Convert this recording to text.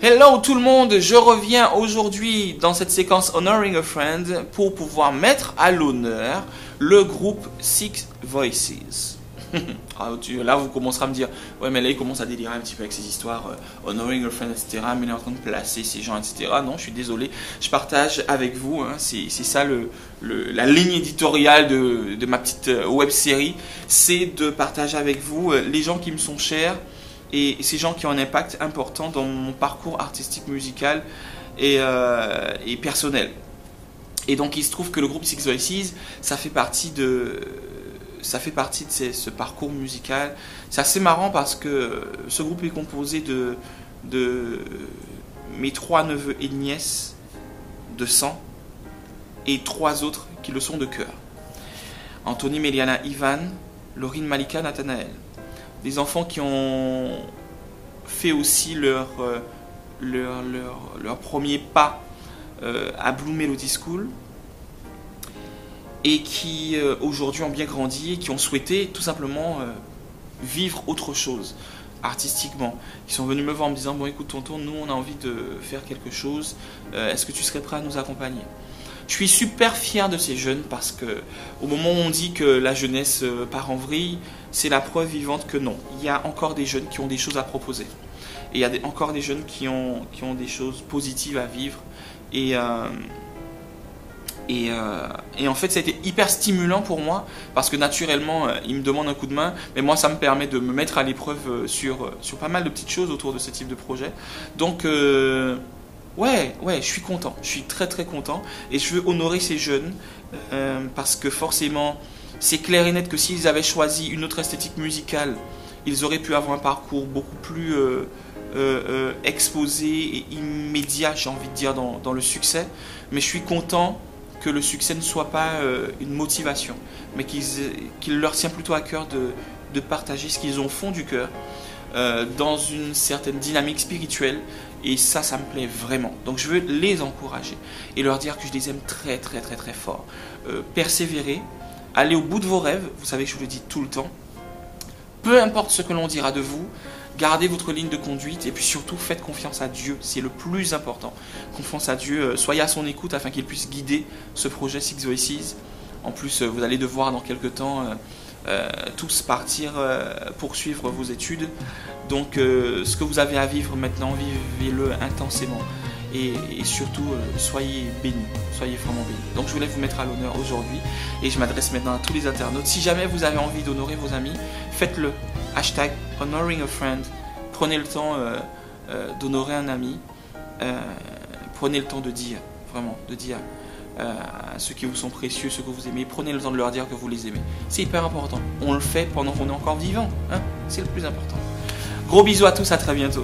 Hello tout le monde, je reviens aujourd'hui dans cette séquence Honoring a Friend pour pouvoir mettre à l'honneur le groupe Six Voices. Là vous commencerez à me dire, ouais mais là il commence à délirer un petit peu avec ces histoires, Honoring a Friend, etc. Mais il est en train de placer ces gens, etc. Non, je suis désolé, je partage avec vous, hein, c'est ça la ligne éditoriale de ma petite web série, c'est de partager avec vous les gens qui me sont chers, et ces gens qui ont un impact important dans mon parcours artistique, musical et personnel. Et donc il se trouve que le groupe Six Voices, ça fait partie de ce parcours musical. C'est assez marrant parce que ce groupe est composé de mes 3 neveux et nièces de sang et 3 autres qui le sont de cœur. Anthony, Meliana, Ivan, Laurine, Malika, Nathanaël. Des enfants qui ont fait aussi leur premier pas à Blue Melody School et qui aujourd'hui ont bien grandi et qui ont souhaité tout simplement vivre autre chose artistiquement. Ils sont venus me voir en me disant, bon écoute tonton, nous on a envie de faire quelque chose, est-ce que tu serais prêt à nous accompagner? Je suis super fier de ces jeunes parce que au moment où on dit que la jeunesse part en vrille, c'est la preuve vivante que non. Il y a encore des jeunes qui ont des choses à proposer. Et il y a encore des jeunes qui ont des choses positives à vivre. Et en fait, ça a été hyper stimulant pour moi parce que naturellement, ils me demandent un coup de main. Mais moi, ça me permet de me mettre à l'épreuve sur pas mal de petites choses autour de ce type de projet. Donc... Ouais, je suis content, je suis très très content et je veux honorer ces jeunes parce que forcément, c'est clair et net que s'ils avaient choisi une autre esthétique musicale, ils auraient pu avoir un parcours beaucoup plus exposé et immédiat, j'ai envie de dire, dans le succès. Mais je suis content que le succès ne soit pas une motivation, mais qu'il leur tient plutôt à cœur de partager ce qu'ils ont au fond du cœur. Dans une certaine dynamique spirituelle et ça me plaît vraiment. Donc je veux les encourager et leur dire que je les aime très très très très fort. Persévérez, allez au bout de vos rêves, vous savez que je le dis tout le temps. Peu importe ce que l'on dira de vous, gardez votre ligne de conduite et puis surtout faites confiance à Dieu, c'est le plus important. Confiance à Dieu, soyez à son écoute afin qu'il puisse guider ce projet Six Voices. En plus, vous allez devoir dans quelques temps tous partir poursuivre vos études. Donc ce que vous avez à vivre maintenant, vivez-le intensément. Et surtout, soyez bénis, soyez vraiment bénis. Donc je voulais vous mettre à l'honneur aujourd'hui. Et je m'adresse maintenant à tous les internautes. Si jamais vous avez envie d'honorer vos amis, faites-le. Hashtag honoring a friend. Prenez le temps d'honorer un ami. Prenez le temps de dire, vraiment, de dire à ceux qui vous sont précieux, ceux que vous aimez, prenez le temps de leur dire que vous les aimez. C'est hyper important. On le fait pendant qu'on est encore vivant, hein, c'est le plus important. Gros bisous à tous, à très bientôt.